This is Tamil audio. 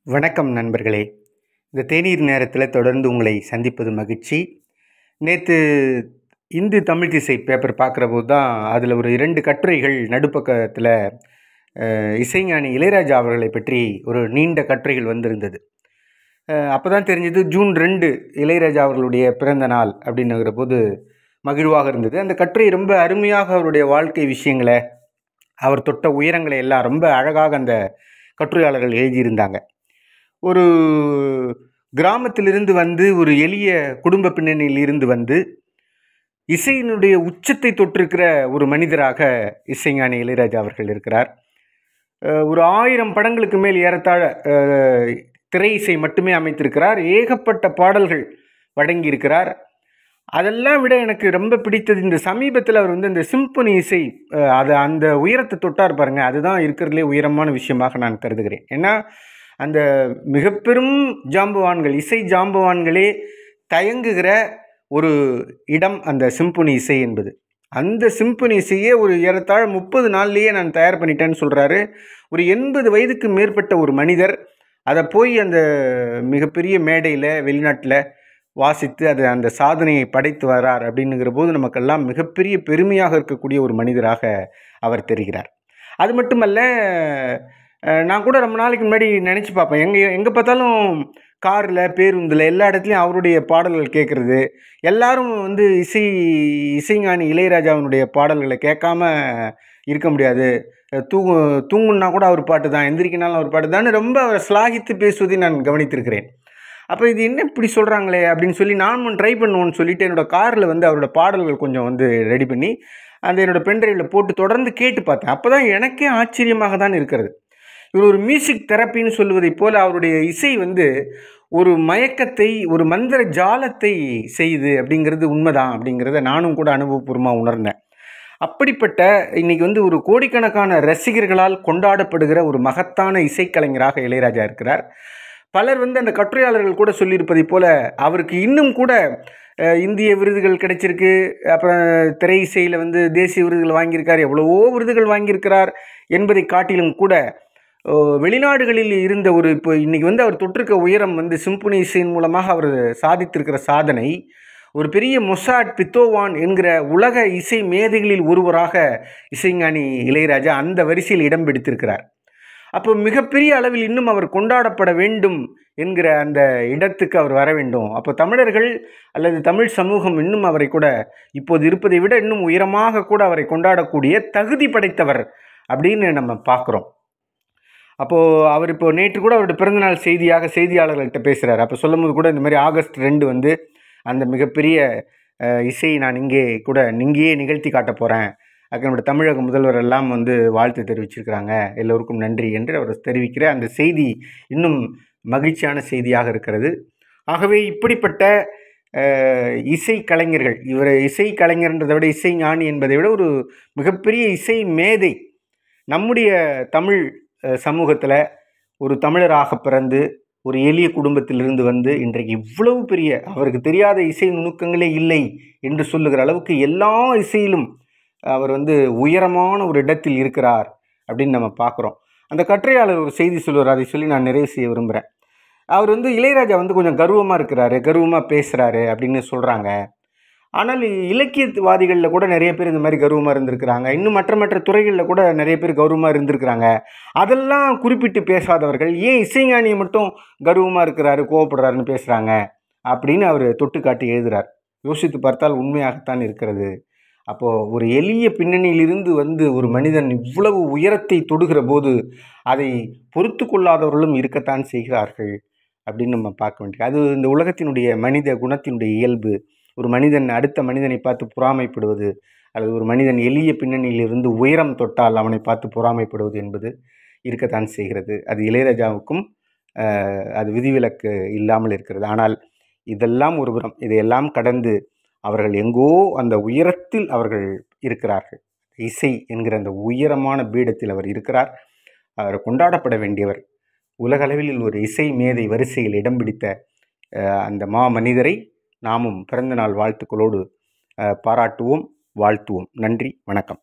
வணக்கம் நண்பர்களே. இந்த தேநீர் நேரத்தில் தொடர்ந்து உங்களை சந்திப்பது மகிழ்ச்சி. நேற்று இந்து தமிழ் திசை பேப்பர் பார்க்குறபோது தான் அதில் ஒரு 2 கட்டுரைகள் நடுப்பக்கத்தில் இசைஞானி இளையராஜா அவர்களை பற்றி ஒரு நீண்ட கட்டுரைகள் வந்திருந்தது. அப்போ தான் தெரிஞ்சது ஜூன் 2 இளையராஜா அவர்களுடைய பிறந்த நாள் அப்படின்னுங்கிற போது மகிழ்வாக இருந்தது. அந்த கட்டுரை ரொம்ப அருமையாக அவருடைய வாழ்க்கை விஷயங்களை, அவர் தொட்ட உயரங்களை எல்லாம் ரொம்ப அழகாக அந்த கட்டுரையாளர்கள் எழுதியிருந்தாங்க. ஒரு கிராமத்திலிருந்து வந்து, ஒரு எளிய குடும்ப பின்னணியில் இருந்து வந்து இசையினுடைய உச்சத்தை தொற்றிருக்கிற ஒரு மனிதராக இசைஞானி இளையராஜா அவர்கள் இருக்கிறார். ஒரு 1000 படங்களுக்கு மேல் ஏறத்தாழ திரை இசை மட்டுமே அமைத்திருக்கிறார். ஏகப்பட்ட பாடல்கள் வழங்கியிருக்கிறார். அதெல்லாம் விட எனக்கு ரொம்ப பிடித்தது, இந்த சமீபத்தில் அவர் வந்து இந்த சிம்பொனி இசை, அந்த உயரத்தை தொட்டார் பாருங்க, அதுதான் இருக்கிறதுலே உயரமான விஷயமாக நான் கருதுகிறேன். ஏன்னா அந்த மிக பெரும் ஜாம்பவான்கள், இசை ஜாம்பவான்களே தயங்குகிற ஒரு இடம் அந்த சிம்பொனி இசை என்பது. அந்த சிம்பொனி இசையே ஒரு ஏறத்தாழ 30 நாள்லேயே நான் தயார் பண்ணிட்டேன்னு சொல்கிறாரு. ஒரு 80 வயதுக்கு மேற்பட்ட ஒரு மனிதர் அதை போய் அந்த மிகப்பெரிய மேடையில் வெளிநாட்டில் வாசித்து அந்த சாதனையை படைத்து வரார் அப்படின்னுங்கிற போது நமக்கெல்லாம் மிகப்பெரிய பெருமையாக இருக்கக்கூடிய ஒரு மனிதராக அவர் தெரிகிறார். அது மட்டுமல்ல, நான் கூட ரொம்ப நாளைக்கு முன்னாடி நினச்சி பார்ப்பேன், எங்கே பார்த்தாலும் காரில், பேருந்தில், எல்லா இடத்துலையும் அவருடைய பாடல்கள் கேட்குறது. எல்லாரும் வந்து இசைஞானி இளையராஜாவினுடைய பாடல்களை கேட்காம இருக்க முடியாது. தூங்குன்னா கூட அவர் பாட்டு தான், எந்திரிக்கினாலும் அவர் பாட்டு தான், ரொம்ப அவரை ஸ்லாகித்து பேசுவதை நான் கவனித்திருக்கிறேன். அப்போ இது என்ன இப்படி சொல்கிறாங்களே அப்படின்னு சொல்லி நானும் ட்ரை பண்ணுவோன்னு சொல்லிட்டு என்னோடய காரில் வந்து அவரோட பாடல்கள் கொஞ்சம் வந்து ரெடி பண்ணி என்னோடய பென்ட்ரைவில் போட்டு தொடர்ந்து கேட்டு பார்த்தேன். அப்போ தான் எனக்கே ஆச்சரியமாக தான் இருக்கிறது. இவர் ஒரு மியூசிக் தெரப்பின்னு சொல்லுவதைப் போல் அவருடைய இசை வந்து ஒரு மயக்கத்தை, ஒரு மந்திர ஜாலத்தை செய்யுது அப்படிங்கிறது உண்மைதான் அப்படிங்கிறத நானும் கூட அனுபவபூர்வமாக உணர்ந்தேன். அப்படிப்பட்ட இன்னைக்கு வந்து ஒரு கோடிக்கணக்கான ரசிகர்களால் கொண்டாடப்படுகிற ஒரு மகத்தான இசைக்கலைஞராக இளையராஜா இருக்கிறார். பலர் வந்து அந்த கட்டுரையாளர்கள் கூட சொல்லியிருப்பதை போல அவருக்கு இன்னும் கூட இந்திய விருதுகள் கிடைச்சிருக்கு. அப்புறம் திரை இசையில் வந்து தேசிய விருதுகள் வாங்கியிருக்கார், எவ்வளவோ விருதுகள் வாங்கியிருக்கிறார் என்பதை காட்டிலும் கூட வெளிநாடுகளில் இருந்த இப்போ இன்றைக்கி வந்து அவர் தொற்றிருக்க உயரம் வந்து சிம்பொனி இசையின் மூலமாக அவர் சாதித்திருக்கிற சாதனை, ஒரு பெரிய மொசாட், பித்தோவான் என்கிற உலக இசை மேதைகளில் ஒருவராக இசைஞானி இளையராஜா அந்த வரிசையில் இடம் பிடித்திருக்கிறார். அப்போ மிகப்பெரிய அளவில் இன்னும் அவர் கொண்டாடப்பட வேண்டும் என்கிற அந்த இடத்துக்கு அவர் வர வேண்டும். அப்போ தமிழர்கள் அல்லது தமிழ் சமூகம் இன்னும் அவரை கூட இப்போது இருப்பதை விட இன்னும் உயரமாக கூட அவரை கொண்டாடக்கூடிய தகுதி படைத்தவர் அப்படின்னு நம்ம பார்க்குறோம். அப்போது அவர் இப்போ நேற்று கூட அவருடைய பிறந்தநாள் செய்தியாக செய்தியாளர்கள்ட்ட பேசுகிறார். அப்போ சொல்லும்போது கூட இந்த மாதிரி ஆகஸ்ட் 2 வந்து அந்த மிகப்பெரிய இசையை நான் இங்கேயே நிகழ்த்தி காட்ட போகிறேன், அதுக்கு நம்முடைய தமிழக முதல்வர் எல்லாம் வந்து வாழ்த்து தெரிவிச்சிருக்கிறாங்க, எல்லோருக்கும் நன்றி என்று அவர் தெரிவிக்கிற அந்த செய்தி இன்னும் மகிழ்ச்சியான செய்தியாக இருக்கிறது. ஆகவே இப்படிப்பட்ட இசை கலைஞர்கள், இவர் இசை கலைஞர்ன்றதை விட இசை ஞானி என்பதை விட ஒரு மிகப்பெரிய இசை மேதை நம்முடைய தமிழ் சமூகத்தில் ஒரு தமிழராக பிறந்து ஒரு எளிய குடும்பத்திலிருந்து வந்து இன்றைக்கு இவ்வளவு பெரிய, அவருக்கு தெரியாத இசை நுணுக்கங்களே இல்லை என்று சொல்லுகிற அளவுக்கு எல்லா இசையிலும் அவர் வந்து உயரமான ஒரு இடத்தில் இருக்கிறார் அப்படின்னு நம்ம பார்க்குறோம். அந்த கட்டுரையாளர் ஒரு செய்தி சொல்லுவார், அதை சொல்லி நான் நிறைவு செய்ய விரும்புகிறேன். அவர் வந்து இளையராஜா வந்து கொஞ்சம் கர்வமாக இருக்கிறாரு, கர்வமாக பேசுகிறாரு அப்படின்னு சொல்கிறாங்க. ஆனால் இலக்கியவாதிகளில் கூட நிறைய பேர் இந்த மாதிரி கர்வமாக இருந்திருக்கிறாங்க. இன்னும் மற்ற துறைகளில் கூட நிறைய பேர் கர்வமாக இருந்திருக்கிறாங்க. அதெல்லாம் குறிப்பிட்டு பேசாதவர்கள் ஏன் இசைஞானியை மட்டும் கர்வமாக இருக்கிறாரு, கோவப்படுறாருன்னு பேசுகிறாங்க அப்படின்னு அவர் தொட்டு காட்டி எழுதுகிறார். யோசித்து பார்த்தால் உண்மையாகத்தான் இருக்கிறது. அப்போது ஒரு எளிய பின்னணியிலிருந்து வந்து ஒரு மனிதன் இவ்வளவு உயரத்தை தொடுகிற போது அதை பொறுத்து கொள்ளாதவர்களும் இருக்கத்தான் செய்கிறார்கள் அப்படின்னு நம்ம பார்க்க வேண்டியது. அது இந்த உலகத்தினுடைய மனித குணத்தினுடைய இயல்பு. ஒரு மனிதன் அடுத்த மனிதனை பார்த்து பொறாமைப்படுவது, அல்லது ஒரு மனிதன் எளிய பின்னணியிலிருந்து உயரம் தொட்டால் அவனை பார்த்து பொறாமைப்படுவது என்பது இருக்கத்தான் செய்கிறது. அது இளையராஜாவுக்கும் அது விதிவிலக்கு இல்லாமல் இருக்கிறது. ஆனால் இதெல்லாம் ஒருபுறம், இதையெல்லாம் கடந்து அவர்கள் எங்கோ அந்த உயரத்தில் அவர்கள் இருக்கிறார்கள். இசை என்கிற அந்த உயரமான பீடத்தில் அவர் இருக்கிறார். அவர் கொண்டாடப்பட வேண்டியவர். உலகளவில் ஒரு இசை மேதை வரிசையில் இடம் பிடித்த அந்த மனிதரை நாமும் பிறந்தநாள் வாழ்த்துக்களோடு பாராட்டுவோம், வாழ்த்துவோம். நன்றி, வணக்கம்.